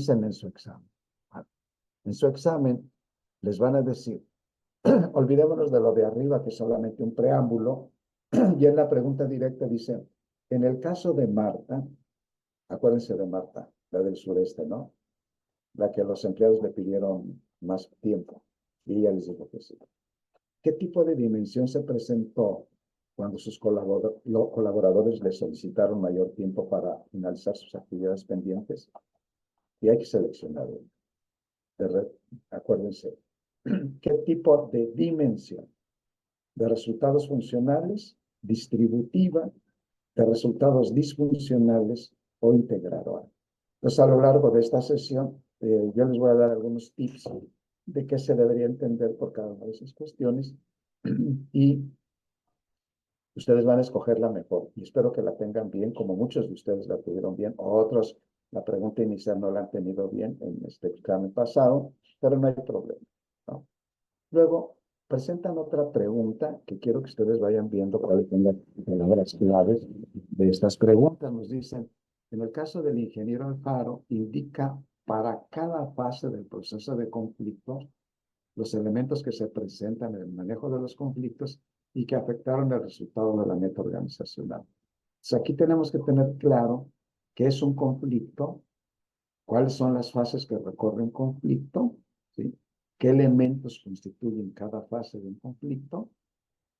en su examen. En su examen les van a decir, olvidémonos de lo de arriba, que es solamente un preámbulo, y en la pregunta directa dice, en el caso de Marta, acuérdense de Marta, la del sureste, ¿no? La que los empleados le pidieron más tiempo, y ella les dijo que sí. ¿Qué tipo de dimensión se presentó cuando sus colaboradores le solicitaron mayor tiempo para finalizar sus actividades pendientes? Y hay que seleccionar uno. Acuérdense, ¿qué tipo de dimensión? ¿De resultados funcionales, distributiva, de resultados disfuncionales o integradora? Entonces, a lo largo de esta sesión, yo les voy a dar algunos tips de qué se debería entender por cada una de esas cuestiones y ustedes van a escoger la mejor y espero que la tengan bien, como muchos de ustedes la tuvieron bien, otros la pregunta inicial no la han tenido bien en este examen pasado, pero no hay problema, ¿no? Luego, presentan otra pregunta que quiero que ustedes vayan viendo cuáles son las palabras claves de estas preguntas. Nos dicen, en el caso del ingeniero Alfaro, indica para cada fase del proceso de conflicto los elementos que se presentan en el manejo de los conflictos y que afectaron el resultado de la meta organizacional. Entonces, aquí tenemos que tener claro qué es un conflicto, cuáles son las fases que recorre un conflicto, ¿sí? Qué elementos constituyen cada fase de un conflicto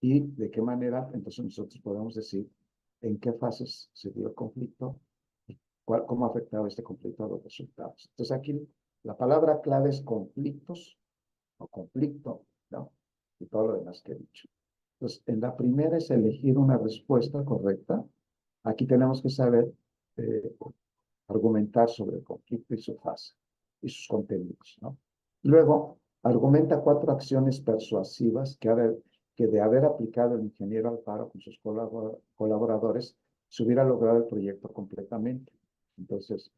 y de qué manera entonces nosotros podemos decir en qué fases se dio el conflicto y cómo ha afectado este conflicto a los resultados. Entonces aquí la palabra clave es conflictos o conflicto, ¿no? Y todo lo demás que he dicho. Entonces, en la primera es elegir una respuesta correcta. Aquí tenemos que saber argumentar sobre el conflicto y su fase y sus contenidos, ¿no? Luego, argumenta 4 acciones persuasivas que de haber aplicado el ingeniero Alfaro con sus colaboradores, se hubiera logrado el proyecto completamente. Entonces,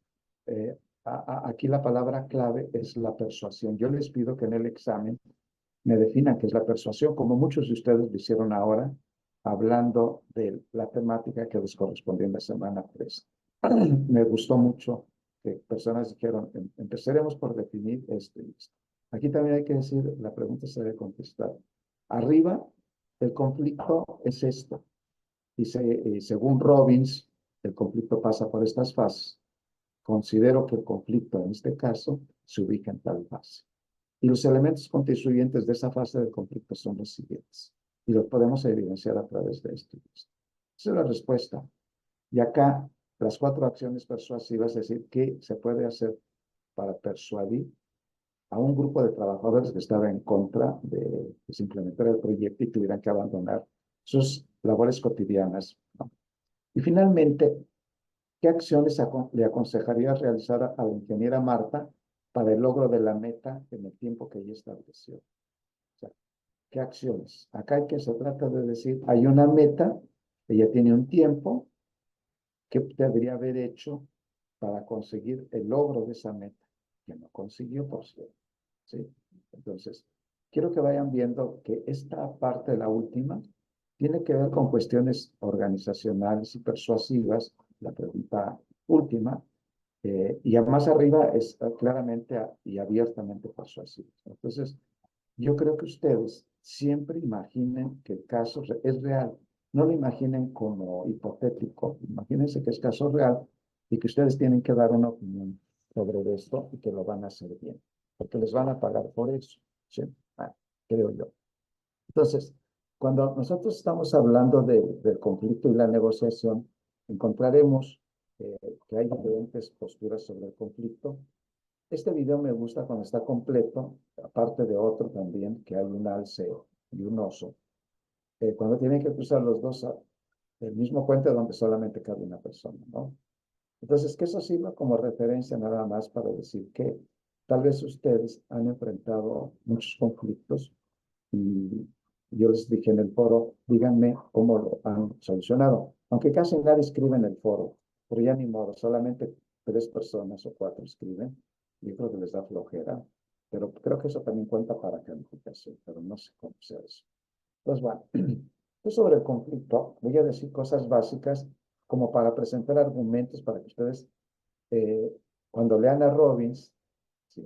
aquí la palabra clave es la persuasión. Yo les pido que en el examen me definan qué es la persuasión, como muchos de ustedes lo hicieron ahora, hablando de la temática que les correspondió en la semana 3. Me gustó mucho que personas dijeron, empezaremos por definir esto y esto. Aquí también hay que decir, la pregunta se debe contestar. Arriba, el conflicto es esto. Y según Robbins, el conflicto pasa por estas fases. Considero que el conflicto, en este caso, se ubica en tal fase. Y los elementos constituyentes de esa fase del conflicto son los siguientes. Y los podemos evidenciar a través de esto. Esa es la respuesta. Y acá, las 4 acciones persuasivas, es decir, qué se puede hacer para persuadir a un grupo de trabajadores que estaba en contra de que se implementara el proyecto y tuvieran que abandonar sus labores cotidianas, ¿no? Y finalmente, ¿qué acciones le aconsejaría realizar a la ingeniera Marta para el logro de la meta en el tiempo que ella estableció? O sea, ¿qué acciones? Acá hay que se trata de decir, hay una meta, ella tiene un tiempo, ¿qué debería haber hecho para conseguir el logro de esa meta? Que no consiguió, por cierto, ¿sí? Entonces, quiero que vayan viendo que esta parte, la última, tiene que ver con cuestiones organizacionales y persuasivas, la pregunta última, y más arriba es claramente y abiertamente persuasivo. Entonces, yo creo que ustedes siempre imaginen que el caso es real. No lo imaginen como hipotético. Imagínense que es caso real y que ustedes tienen que dar una opinión sobre esto y que lo van a hacer bien. Porque les van a pagar por eso. ¿Sí? Creo yo. Entonces, cuando nosotros estamos hablando del conflicto y la negociación, encontraremos que hay diferentes posturas sobre el conflicto. Este video me gusta cuando está completo, aparte de otro también, que hay un alce y un oso. Cuando tienen que cruzar los dos el mismo puente donde solamente cabe una persona, ¿no? Entonces, que eso sirva como referencia nada más para decir que tal vez ustedes han enfrentado muchos conflictos y yo les dije en el foro, díganme cómo lo han solucionado. Aunque casi nadie escribe en el foro, pero ya ni modo, solamente 3 personas o 4 escriben. Yo creo que les da flojera, pero creo que eso también cuenta para calificación, pero no sé cómo sea eso. Pues bueno, pues sobre el conflicto voy a decir cosas básicas como para presentar argumentos para que ustedes Cuando lean a Robbins, ¿sí?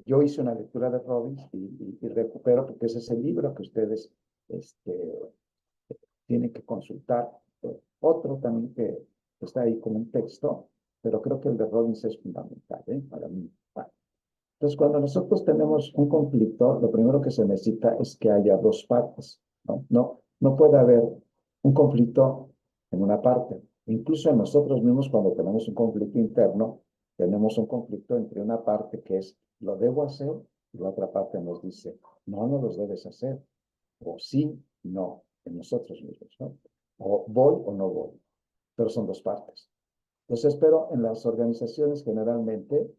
Yo hice una lectura de Robbins y recupero, porque ese es el libro que ustedes tienen que consultar. Otro también que está ahí como un texto, pero creo que el de Robbins es fundamental, para mí. Vale. Entonces, cuando nosotros tenemos un conflicto, lo primero que se necesita es que haya dos partes, ¿no? No puede haber un conflicto en una parte. Incluso en nosotros mismos, cuando tenemos un conflicto interno, tenemos un conflicto entre una parte que es, lo debo hacer, y la otra parte nos dice, no, no los debes hacer, o sí, no, en nosotros mismos, ¿no? O voy o no voy, pero son dos partes. Entonces, pero en las organizaciones generalmente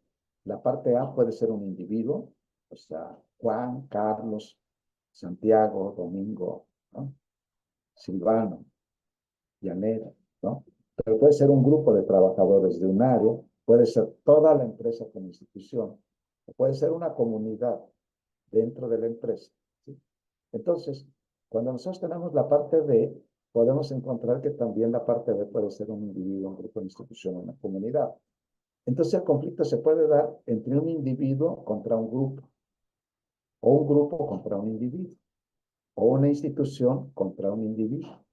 la parte A puede ser un individuo, o sea, Juan, Carlos, Santiago, Domingo, ¿no? Silvano, Janet, ¿no? Pero puede ser un grupo de trabajadores de un área, puede ser toda la empresa como institución, o puede ser una comunidad dentro de la empresa, ¿sí? Entonces, cuando nosotros tenemos la parte B, podemos encontrar que también la parte B puede ser un individuo, un grupo, una institución, una comunidad. Entonces el conflicto se puede dar entre un individuo contra un grupo, o un grupo contra un individuo, o una institución contra un individuo,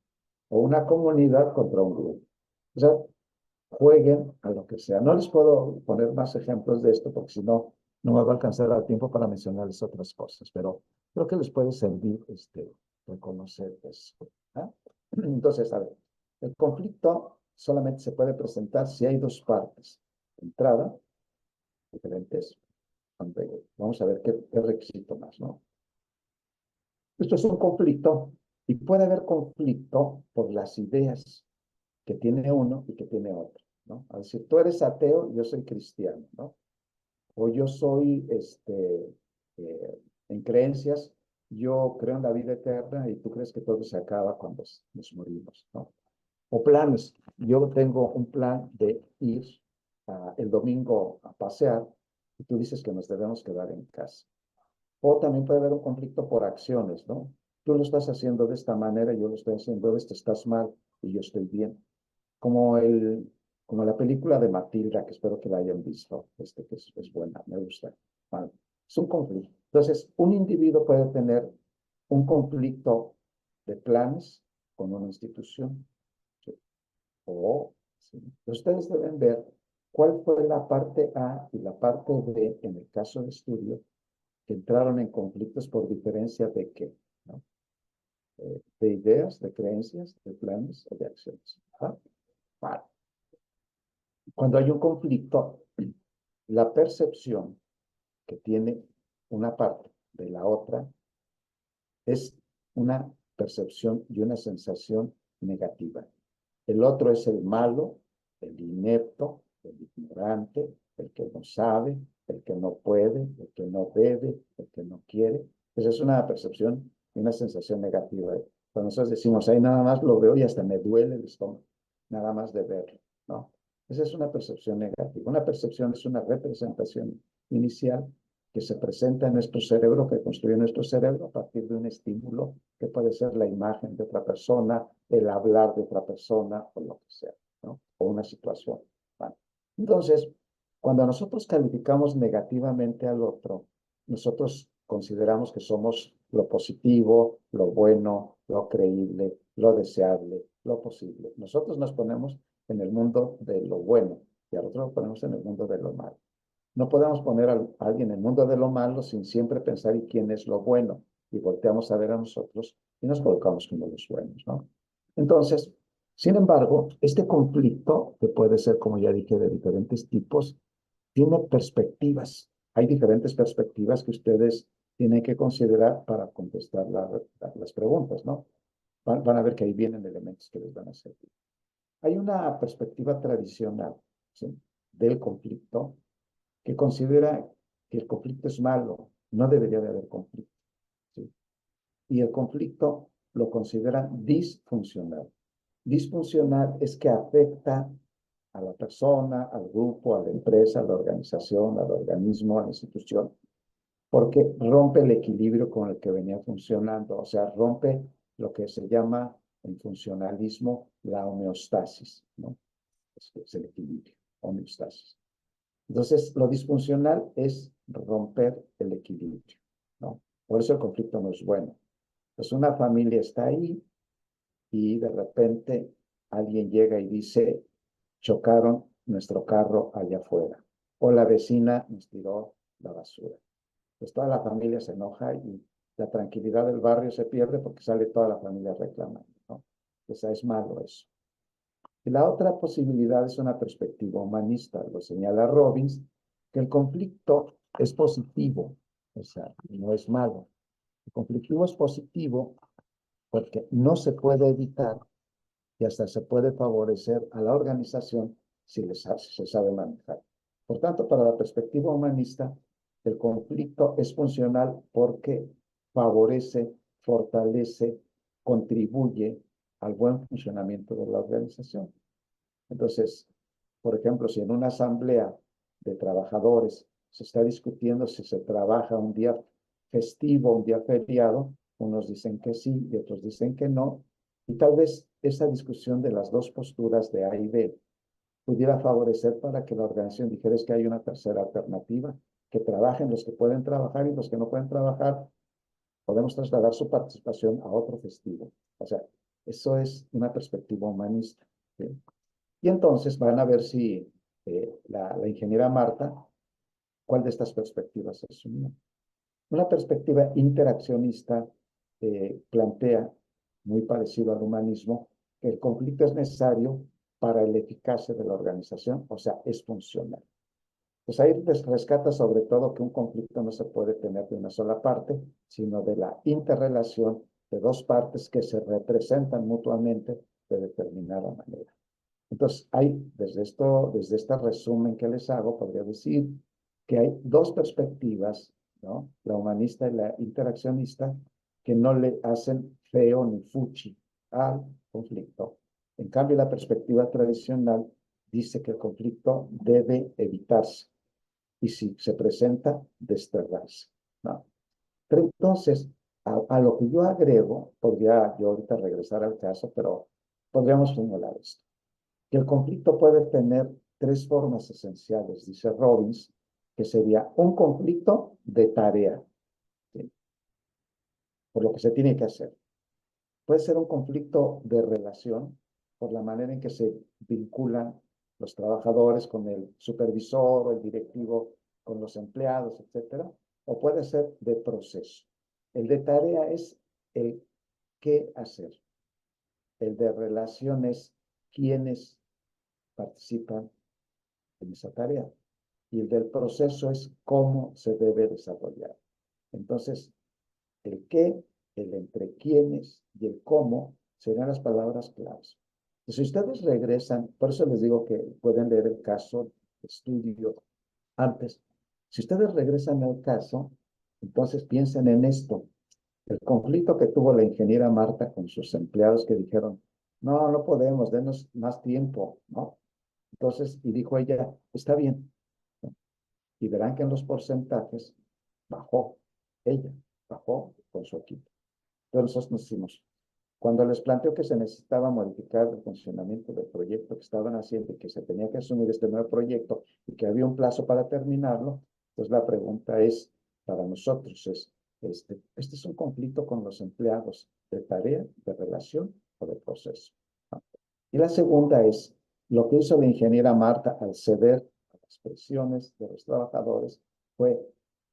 o una comunidad contra un grupo. O sea, jueguen a lo que sea. No les puedo poner más ejemplos de esto porque si no, no me va a alcanzar el tiempo para mencionarles otras cosas, pero creo que les puede servir reconocer eso. ¿Ah? Entonces, a ver, el conflicto solamente se puede presentar si hay dos partes. Entrada, diferentes. Vamos a ver qué requisito más, ¿no? Esto es un conflicto y puede haber conflicto por las ideas que tiene uno y que tiene otro, ¿no? Es decir, tú eres ateo, yo soy cristiano, ¿no? O yo soy, en creencias, yo creo en la vida eterna y tú crees que todo se acaba cuando nos morimos, ¿no? O planes. Yo tengo un plan de ir el domingo a pasear y tú dices que nos debemos quedar en casa. O también puede haber un conflicto por acciones, ¿no? Tú lo estás haciendo de esta manera, yo lo estoy haciendo de esta, estás mal y yo estoy bien. Como, como la película de Matilda, que espero que la hayan visto, que es buena, me gusta. Vale. Es un conflicto. Entonces, un individuo puede tener un conflicto de planes con una institución. ¿Sí? O, ¿sí? Ustedes deben ver cuál fue la parte A y la parte B en el caso de estudio que entraron en conflictos por diferencia de qué, ¿no? De ideas, de creencias, de planes o de acciones. ¿Ah? Vale. Cuando hay un conflicto, la percepción que tiene una parte de la otra es una percepción y una sensación negativa. El otro es el malo, el inepto, el ignorante, el que no sabe, el que no puede, el que no debe, el que no quiere. Esa es una percepción y una sensación negativa. Cuando nosotros decimos, ahí nada más lo veo y hasta me duele el estómago, nada más de verlo, ¿no? Esa es una percepción negativa. Una percepción es una representación inicial que se presenta en nuestro cerebro, que construye nuestro cerebro a partir de un estímulo que puede ser la imagen de otra persona, el hablar de otra persona o lo que sea, ¿no? O una situación. ¿Vale? Entonces, cuando nosotros calificamos negativamente al otro, nosotros consideramos que somos lo positivo, lo bueno, lo creíble, lo deseable, lo posible. Nosotros nos ponemos en el mundo de lo bueno y al otro lo ponemos en el mundo de lo malo. No podemos poner a alguien en el mundo de lo malo sin siempre pensar y quién es lo bueno. Y volteamos a ver a nosotros y nos colocamos como los buenos, ¿no? Entonces, sin embargo, este conflicto, que puede ser, como ya dije, de diferentes tipos, tiene perspectivas. Hay diferentes perspectivas que ustedes tienen que considerar para contestar las preguntas, ¿no? Van a ver que ahí vienen elementos que les van a servir. Hay una perspectiva tradicional, ¿sí?, del conflicto que considera que el conflicto es malo, no debería de haber conflicto, ¿sí? Y el conflicto lo considera disfuncional. Disfuncional es que afecta a la persona, al grupo, a la empresa, a la organización, al organismo, a la institución, porque rompe el equilibrio con el que venía funcionando, o sea, rompe lo que se llama en funcionalismo la homeostasis, ¿no? Es el equilibrio, homeostasis. Entonces, lo disfuncional es romper el equilibrio, ¿no? Por eso el conflicto no es bueno. Pues una familia está ahí y de repente alguien llega y dice, chocaron nuestro carro allá afuera, o la vecina nos tiró la basura. Pues toda la familia se enoja y la tranquilidad del barrio se pierde porque sale toda la familia reclamando, ¿no? O sea, es malo eso. Y la otra posibilidad es una perspectiva humanista, lo señala Robbins, que el conflicto es positivo, o sea, no es malo. El conflictivo es positivo porque no se puede evitar y hasta se puede favorecer a la organización si se sabe manejar. Por tanto, para la perspectiva humanista, el conflicto es funcional porque favorece, fortalece, contribuye al buen funcionamiento de la organización. Entonces, por ejemplo, si en una asamblea de trabajadores se está discutiendo si se trabaja un día festivo, un día feriado, unos dicen que sí y otros dicen que no, y tal vez esa discusión de las dos posturas de A y B pudiera favorecer para que la organización dijera es que hay una tercera alternativa, que trabajen los que pueden trabajar y los que no pueden trabajar, podemos trasladar su participación a otro festivo. O sea, eso es una perspectiva humanista, ¿sí? Y entonces van a ver si la ingeniera Marta, cuál de estas perspectivas es una perspectiva interaccionista plantea, muy parecido al humanismo, que el conflicto es necesario para la eficacia de la organización, o sea, es funcional. Pues ahí rescata sobre todo que un conflicto no se puede tener de una sola parte, sino de la interrelación de dos partes que se representan mutuamente de determinada manera. Entonces, desde este resumen que les hago, podría decir que hay dos perspectivas, ¿no? La humanista y la interaccionista, que no le hacen feo ni fuchi al conflicto. En cambio, la perspectiva tradicional dice que el conflicto debe evitarse y si se presenta, desterrarse, ¿no? Pero entonces, a lo que yo agrego, podría yo ahorita regresar al caso, pero podríamos formular esto que el conflicto puede tener tres formas esenciales, dice Robbins, que sería un conflicto de tarea, ¿sí? Por lo que se tiene que hacer. Puede ser un conflicto de relación, por la manera en que se vinculan los trabajadores con el supervisor o el directivo con los empleados, etcétera, o puede ser de proceso. El de tarea es el qué hacer. El de relación es quiénes participan en esa tarea. Y el del proceso es cómo se debe desarrollar. Entonces, el qué, el entre quiénes y el cómo serán las palabras claves. Si ustedes regresan, por eso les digo que pueden leer el caso de estudio antes. Si ustedes regresan al caso, entonces piensen en esto. El conflicto que tuvo la ingeniera Marta con sus empleados que dijeron, no, no podemos, denos más tiempo, ¿no? Entonces, y dijo ella, está bien, ¿no? Y verán que en los porcentajes bajó, ella bajó con su equipo. Entonces nos hicimos, cuando les planteó que se necesitaba modificar el funcionamiento del proyecto que estaban haciendo y que se tenía que asumir este nuevo proyecto y que había un plazo para terminarlo, pues la pregunta es, para nosotros es, este es un conflicto con los empleados de tarea, de relación o de proceso, ¿no? Y la segunda es, lo que hizo la ingeniera Marta al ceder a las presiones de los trabajadores fue,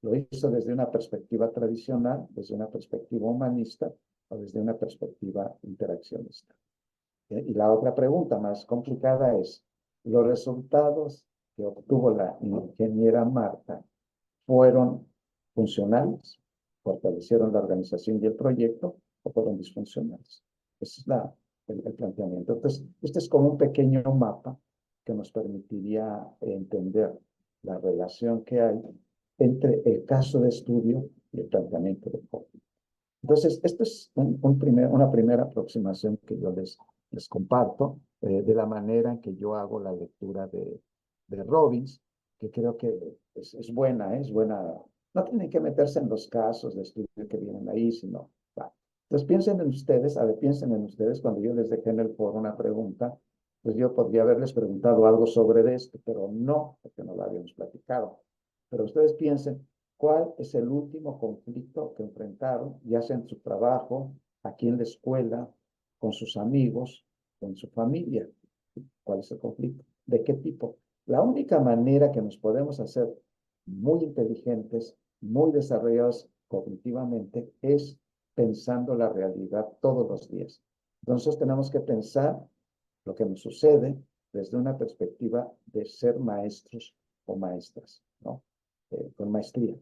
lo hizo desde una perspectiva tradicional, desde una perspectiva humanista o desde una perspectiva interaccionista. Y la otra pregunta más complicada es, ¿los resultados que obtuvo la ingeniera Marta fueron funcionales, fortalecieron la organización y el proyecto o fueron disfuncionales? Ese es el planteamiento. Entonces, este es como un pequeño mapa que nos permitiría entender la relación que hay entre el caso de estudio y el planteamiento del conflicto. Entonces, esto es una primera aproximación que yo les comparto de la manera en que yo hago la lectura de Robbins, que creo que es buena, es buena. No tienen que meterse en los casos de estudio que vienen ahí, sino, va. Entonces piensen en ustedes, a ver, piensen en ustedes cuando yo les dejé en el foro una pregunta, pues yo podría haberles preguntado algo sobre esto, pero no, porque no lo habíamos platicado. Pero ustedes piensen, ¿cuál es el último conflicto que enfrentaron, ya sea en su trabajo, aquí en la escuela, con sus amigos, con su familia? ¿Cuál es el conflicto? ¿De qué tipo? La única manera que nos podemos hacer muy inteligentes, muy desarrollados cognitivamente, es pensando la realidad todos los días. Entonces tenemos que pensar lo que nos sucede desde una perspectiva de ser maestros o maestras, ¿no? Con maestría.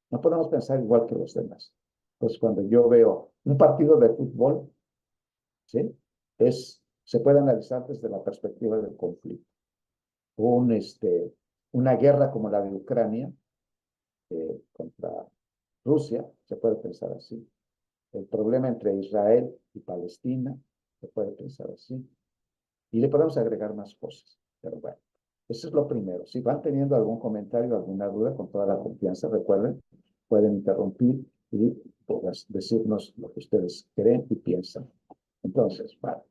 No podemos pensar igual que los demás. Pues cuando yo veo un partido de fútbol, ¿sí? Se puede analizar desde la perspectiva del conflicto. Una guerra como la de Ucrania contra Rusia, se puede pensar así. El problema entre Israel y Palestina, se puede pensar así. Y le podemos agregar más cosas, pero bueno, eso es lo primero. Si van teniendo algún comentario, alguna duda, con toda la confianza, recuerden, pueden interrumpir y pues, decirnos lo que ustedes creen y piensan. Entonces, vale,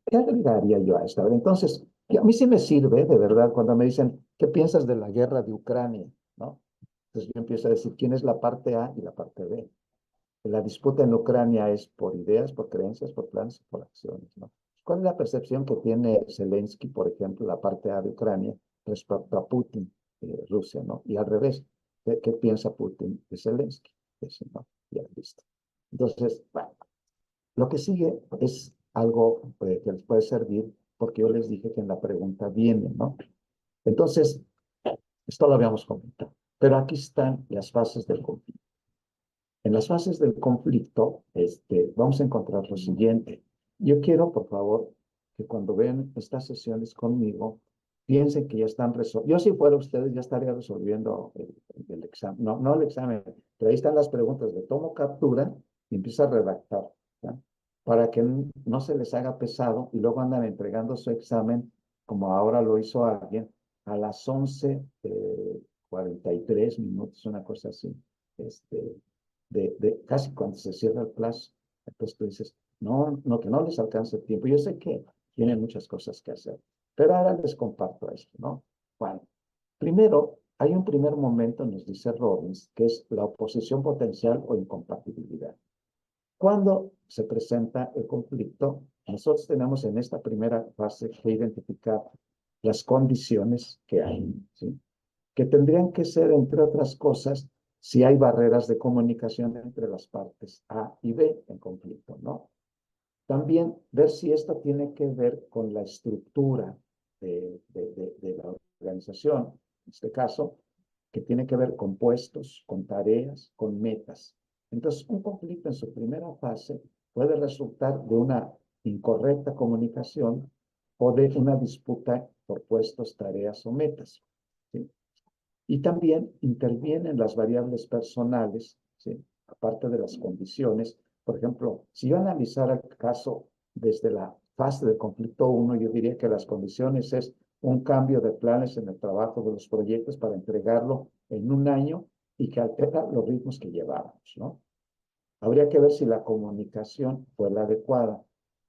¿qué agregaría yo a esta? Entonces, a mí sí me sirve, de verdad, cuando me dicen, ¿qué piensas de la guerra de Ucrania? ¿No? Entonces yo empiezo a decir, ¿quién es la parte A y la parte B? La disputa en Ucrania es por ideas, por creencias, por planes, por acciones, ¿no? ¿Cuál es la percepción que tiene Zelensky, por ejemplo, la parte A de Ucrania, respecto a Putin, Rusia, ¿no? Y al revés, ¿qué piensa Putin de Zelensky? Eso, ¿no? Ya, listo. Entonces, bueno, lo que sigue es algo que les puede servir, porque yo les dije que en la pregunta viene, ¿no? Entonces, esto lo habíamos comentado, pero aquí están las fases del conflicto. En las fases del conflicto, vamos a encontrar lo siguiente. Yo quiero, por favor, que cuando vean estas sesiones conmigo, piensen que ya están resolviendo. Yo, si fuera ustedes, ya estaría resolviendo el examen. No, no el examen, pero ahí están las preguntas. Le tomo captura y empiezo a redactar, ¿ya? Para que no se les haga pesado y luego andan entregando su examen, como ahora lo hizo alguien, a las 11:43 minutos, una cosa así. Casi cuando se cierra el plazo. Entonces tú dices, no, no, que no les alcance el tiempo. Yo sé que tienen muchas cosas que hacer, pero ahora les comparto esto, ¿no? Bueno, primero, hay un primer momento, nos dice Robbins, que es la oposición potencial o incompatibilidad. Cuando se presenta el conflicto, nosotros tenemos en esta primera fase que identificar las condiciones que hay, ¿sí? Que tendrían que ser, entre otras cosas, si hay barreras de comunicación entre las partes A y B en conflicto, ¿no? También ver si esto tiene que ver con la estructura de la organización, en este caso, que tiene que ver con puestos, con tareas, con metas. Entonces, un conflicto en su primera fase puede resultar de una incorrecta comunicación o de una disputa por puestos, tareas o metas, ¿sí? Y también intervienen las variables personales, ¿sí? Aparte de las condiciones. Por ejemplo, si yo analizara el caso desde la fase del conflicto 1, yo diría que las condiciones es un cambio de planes en el trabajo de los proyectos para entregarlo en un año y que altera los ritmos que llevábamos, ¿no? Habría que ver si la comunicación fue la adecuada,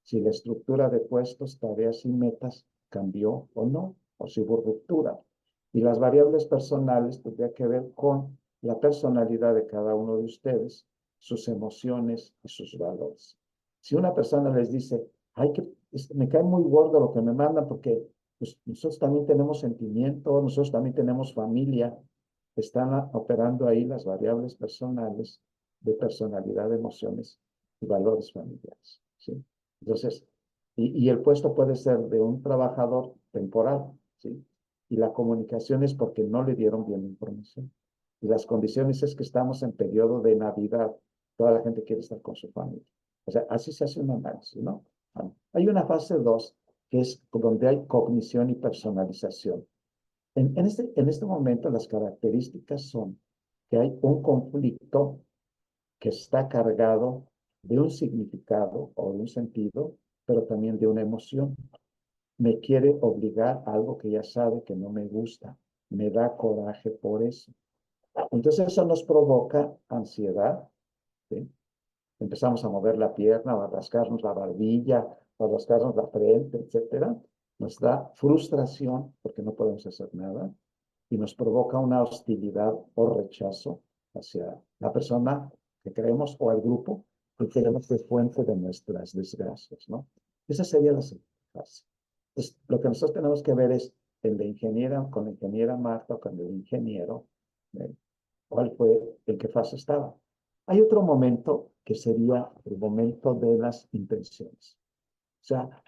si la estructura de puestos, tareas y metas cambió o no, o si hubo ruptura. Y las variables personales tendría que ver con la personalidad de cada uno de ustedes, sus emociones y sus valores. Si una persona les dice, ay, que me cae muy gordo lo que me mandan porque pues, nosotros también tenemos sentimientos, nosotros también tenemos familia, están operando ahí las variables personales de personalidad, de emociones y valores familiares, ¿sí? Entonces, y el puesto puede ser de un trabajador temporal, ¿sí? Y la comunicación es porque no le dieron bien la información. Y las condiciones es que estamos en periodo de Navidad, toda la gente quiere estar con su familia. O sea, así se hace un análisis, ¿no? Hay una fase 2 que es donde hay cognición y personalización. En este momento las características son que hay un conflicto que está cargado de un significado o de un sentido, pero también de una emoción. Me quiere obligar a algo que ya sabe que no me gusta. Me da coraje por eso. Entonces eso nos provoca ansiedad, ¿sí? Empezamos a mover la pierna, o a rascarnos la barbilla, o a rascarnos la frente, etcétera. nos da frustración porque no podemos hacer nada y nos provoca una hostilidad o rechazo hacia la persona que queremos o al grupo que queremos que es fuente de nuestras desgracias, ¿no? Esa sería la segunda fase. Entonces, lo que nosotros tenemos que ver es el de ingeniera, con la ingeniera Marta o con el ingeniero, ¿cuál fue, en qué fase estaba? Hay otro momento que sería el momento de las intenciones. O sea,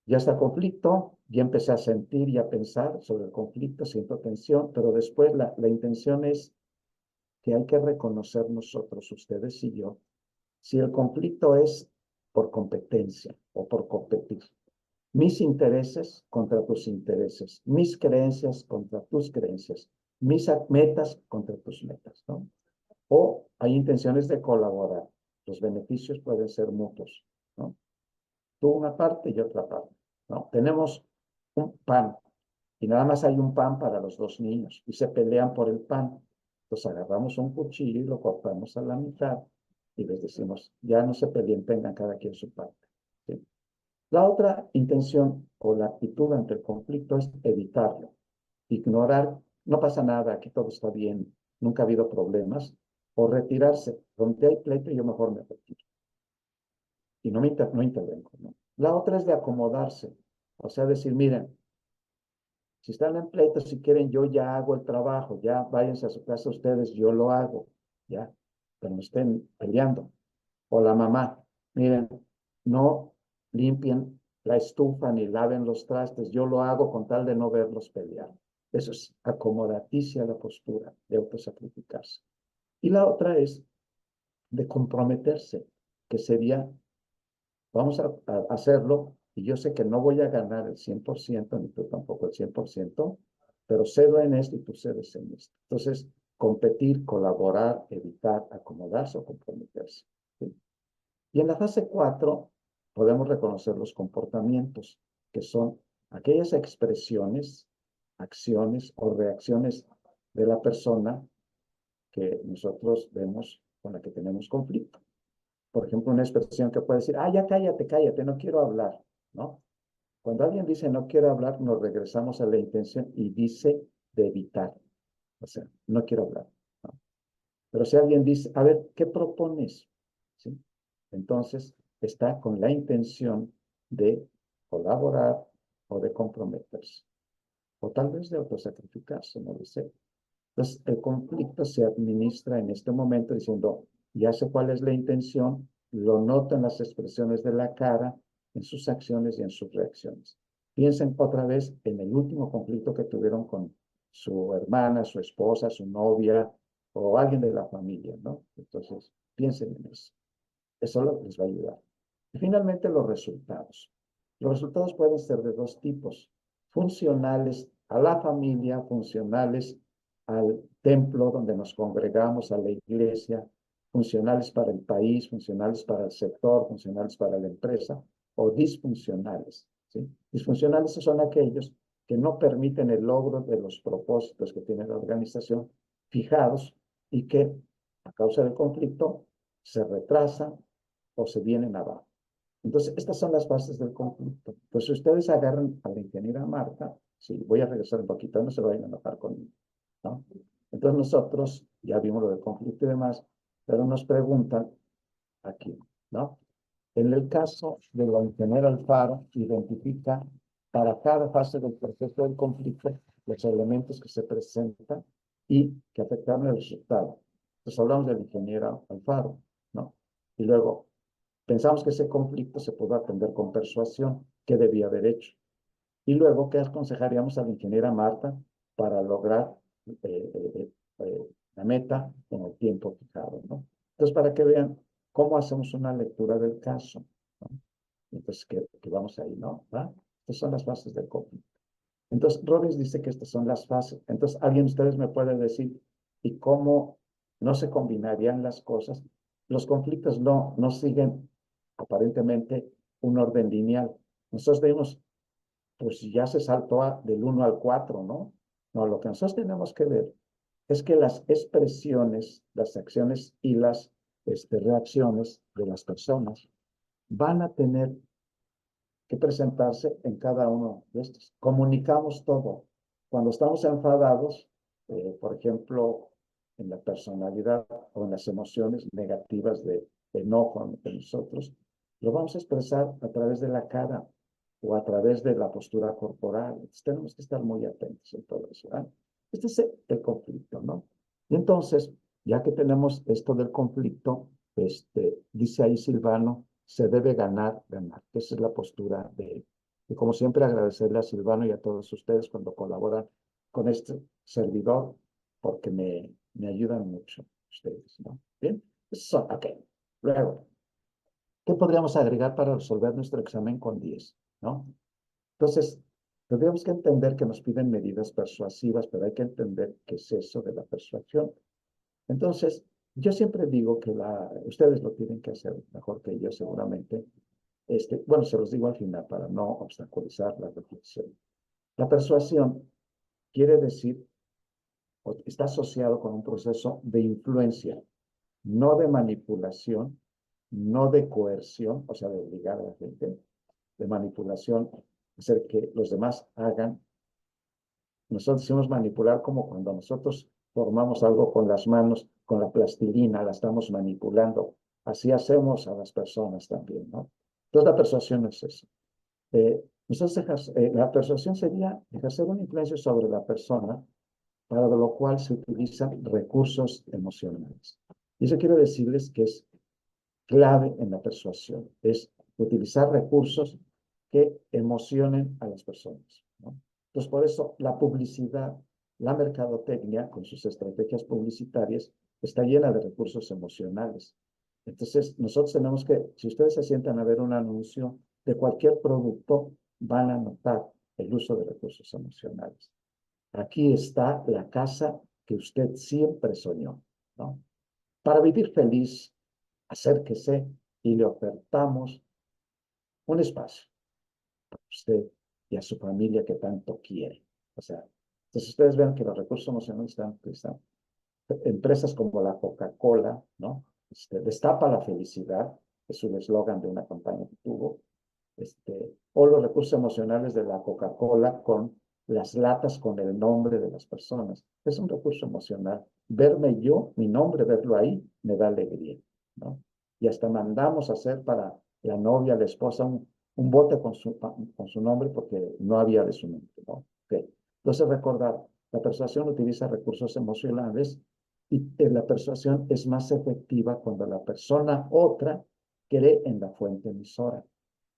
ya está el conflicto, ya empecé a sentir y a pensar sobre el conflicto, siento tensión, pero después la intención es que hay que reconocer nosotros, ustedes y yo, si el conflicto es por competencia o por competir. Mis intereses contra tus intereses, mis creencias contra tus creencias, mis metas contra tus metas, ¿no? O hay intenciones de colaborar. Los beneficios pueden ser mutuos, ¿no? Tú una parte y otra parte, ¿no? Tenemos un pan y nada más hay un pan para los dos niños y se pelean por el pan. Entonces agarramos un cuchillo y lo cortamos a la mitad y les decimos, ya no se peleen, tengan cada quien su parte, ¿sí? La otra intención o la actitud ante el conflicto es evitarlo, ignorar, no pasa nada, aquí todo está bien, nunca ha habido problemas, o retirarse, donde hay pleito yo mejor me retiro y no intervengo, ¿no? La otra es de acomodarse, o sea, decir, miren, si están en pleito, si quieren, yo ya hago el trabajo, ya váyanse a su casa ustedes, yo lo hago, ya, pero no estén peleando. O la mamá, miren, no limpien la estufa ni laven los trastes, yo lo hago con tal de no verlos pelear. Eso es acomodaticia la postura de autosacrificarse. Y la otra es de comprometerse, que sería, vamos a hacerlo, y yo sé que no voy a ganar el 100%, ni tú tampoco el 100%, pero cedo en esto y tú cedes en esto. Entonces, competir, colaborar, evitar, acomodarse o comprometerse, ¿sí? Y en la fase 4 podemos reconocer los comportamientos, que son aquellas expresiones, acciones o reacciones de la persona que nosotros vemos con la que tenemos conflicto. Por ejemplo, una expresión que puede decir, ya cállate, cállate, no quiero hablar, ¿no? Cuando alguien dice no quiero hablar, nos regresamos a la intención y dice de evitar. O sea, no quiero hablar, ¿no? Pero si alguien dice, a ver, ¿qué propones? ¿Sí? Entonces, está con la intención de colaborar o de comprometerse. O tal vez de autosacrificarse, no lo sé. Entonces, el conflicto se administra en este momento diciendo, ya sé cuál es la intención, lo noto en las expresiones de la cara, en sus acciones y en sus reacciones. Piensen otra vez en el último conflicto que tuvieron con su hermana, su esposa, su novia o alguien de la familia, ¿no? Entonces, piensen en eso. Eso les va a ayudar. Y finalmente, los resultados. Los resultados pueden ser de dos tipos: funcionales a la familia, funcionales al templo donde nos congregamos, a la iglesia, funcionales para el país, funcionales para el sector, funcionales para la empresa, o disfuncionales, ¿sí? Disfuncionales son aquellos que no permiten el logro de los propósitos que tiene la organización fijados y que, a causa del conflicto, se retrasan o se vienen abajo. Entonces, estas son las bases del conflicto. Pues si ustedes agarran a la ingeniera Marta, sí, voy a regresar un poquito, no se vayan a enojar conmigo, ¿no? Entonces nosotros ya vimos lo del conflicto y demás, pero nos preguntan aquí, ¿no? En el caso de la ingeniera Alfaro, identifica para cada fase del proceso del conflicto los elementos que se presentan y que afectaron el resultado. Entonces hablamos de la ingeniera Alfaro, ¿no? Y luego pensamos que ese conflicto se pudo atender con persuasión, que debía haber hecho. Y luego, ¿qué aconsejaríamos a la ingeniera Marta para lograr la meta en el tiempo fijado, ¿no? Entonces, para que vean cómo hacemos una lectura del caso, ¿no? Entonces, que vamos ahí, ¿no? ¿Va? Estas son las fases del conflicto. Entonces, Robbins dice que estas son las fases. Entonces, alguien de ustedes me puede decir, ¿y cómo no se combinarían las cosas? Los conflictos no siguen aparentemente un orden lineal. Nosotros vemos, pues ya se saltó del 1 al 4, ¿no? No, lo que nosotros tenemos que ver es que las expresiones, las acciones y las reacciones de las personas van a tener que presentarse en cada uno de estos. Comunicamos todo. Cuando estamos enfadados, por ejemplo, en la personalidad o en las emociones negativas de enojo de nosotros, lo vamos a expresar a través de la cara o a través de la postura corporal. Entonces, tenemos que estar muy atentos en todo eso. Este es el conflicto, ¿no? Y entonces, ya que tenemos esto del conflicto, dice ahí Silvano, se debe ganar, ganar. Esa es la postura de él. Y como siempre, agradecerle a Silvano y a todos ustedes cuando colaboran con este servidor, porque me ayudan mucho ustedes, ¿no? Bien, eso, ok. Luego, ¿qué podríamos agregar para resolver nuestro examen con 10? ¿No? Entonces, tendríamos que entender que nos piden medidas persuasivas, pero hay que entender qué es eso de la persuasión. Entonces, yo siempre digo que ustedes lo tienen que hacer mejor que yo seguramente. Bueno, se los digo al final para no obstaculizar la reflexión. La persuasión quiere decir, o está asociado con un proceso de influencia, no de manipulación, no de coerción, o sea, de obligar a la gente, de manipulación, hacer que los demás hagan. Nosotros decimos manipular como cuando nosotros formamos algo con las manos, con la plastilina, la estamos manipulando. Así hacemos a las personas también, ¿no? Entonces la persuasión es eso. La persuasión sería ejercer una influencia sobre la persona, para lo cual se utilizan recursos emocionales. Y eso quiero decirles que es clave en la persuasión, es utilizar recursos que emocionen a las personas, ¿no? Entonces, por eso la publicidad, la mercadotecnia, con sus estrategias publicitarias, está llena de recursos emocionales. Entonces, nosotros tenemos que, si ustedes se sientan a ver un anuncio de cualquier producto, van a notar el uso de recursos emocionales. Aquí está la casa que usted siempre soñó, ¿no? Para vivir feliz, acérquese y le ofertamos un espacio a usted y a su familia que tanto quiere. O sea, entonces ustedes ven que los recursos emocionales están empresas como la Coca-Cola, ¿no? Destapa la felicidad, es un eslogan de una campaña que tuvo, o los recursos emocionales de la Coca-Cola con las latas con el nombre de las personas. Es un recurso emocional. Verme yo, mi nombre, verlo ahí, me da alegría, ¿no? Y hasta mandamos a hacer para la novia, la esposa, un bote con su nombre porque no había de su nombre, ¿no? Okay. Entonces, recordar, la persuasión utiliza recursos emocionales y la persuasión es más efectiva cuando la persona otra cree en la fuente emisora.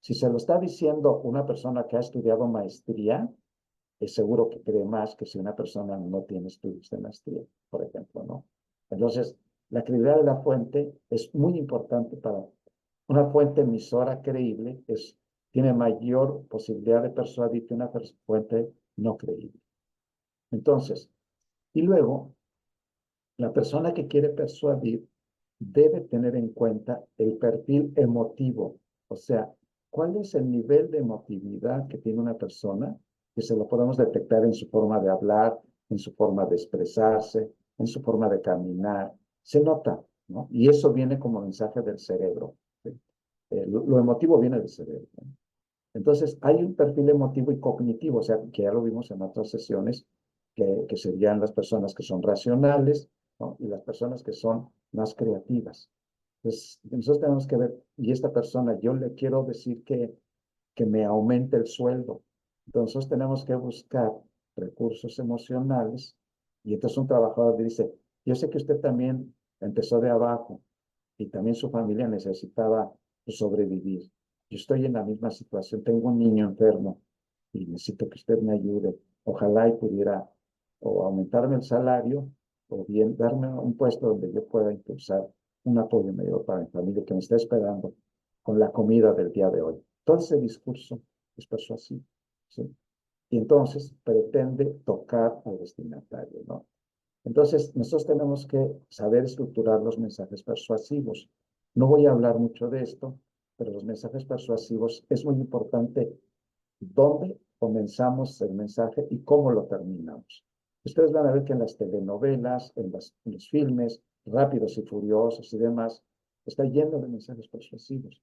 Si se lo está diciendo una persona que ha estudiado maestría, es seguro que cree más que si una persona no tiene estudios de maestría, por ejemplo, ¿no? Entonces, la credibilidad de la fuente es muy importante para una fuente emisora creíble, tiene mayor posibilidad de persuadir que una fuente no creíble. Entonces, y luego, la persona que quiere persuadir debe tener en cuenta el perfil emotivo, o sea, cuál es el nivel de emotividad que tiene una persona, que se lo podemos detectar en su forma de hablar, en su forma de expresarse, en su forma de caminar. Se nota, ¿no? Y eso viene como mensaje del cerebro. ¿Sí? Lo emotivo viene del cerebro, ¿no? Entonces, hay un perfil emotivo y cognitivo, o sea, que ya lo vimos en otras sesiones, que serían las personas que son racionales, ¿no? Y las personas que son más creativas. Entonces, nosotros tenemos que ver, y esta persona, yo le quiero decir que me aumente el sueldo. Entonces, tenemos que buscar recursos emocionales, y entonces un trabajador dice, yo sé que usted también empezó de abajo, y también su familia necesitaba sobrevivir. Yo estoy en la misma situación, tengo un niño enfermo y necesito que usted me ayude. Ojalá y pudiera o aumentarme el salario o bien darme un puesto donde yo pueda impulsar un apoyo mayor para mi familia que me está esperando con la comida del día de hoy. Todo ese discurso es persuasivo, ¿sí? Y entonces pretende tocar al destinatario, ¿no? Entonces, nosotros tenemos que saber estructurar los mensajes persuasivos. No voy a hablar mucho de esto, pero los mensajes persuasivos es muy importante dónde comenzamos el mensaje y cómo lo terminamos. Ustedes van a ver que en las telenovelas, en los filmes, Rápidos y Furiosos y demás, está lleno de mensajes persuasivos.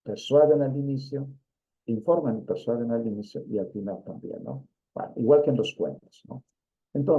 Persuaden al inicio informan y persuaden al inicio y al final también, ¿no? Bueno, igual que en los cuentos, ¿no? Entonces,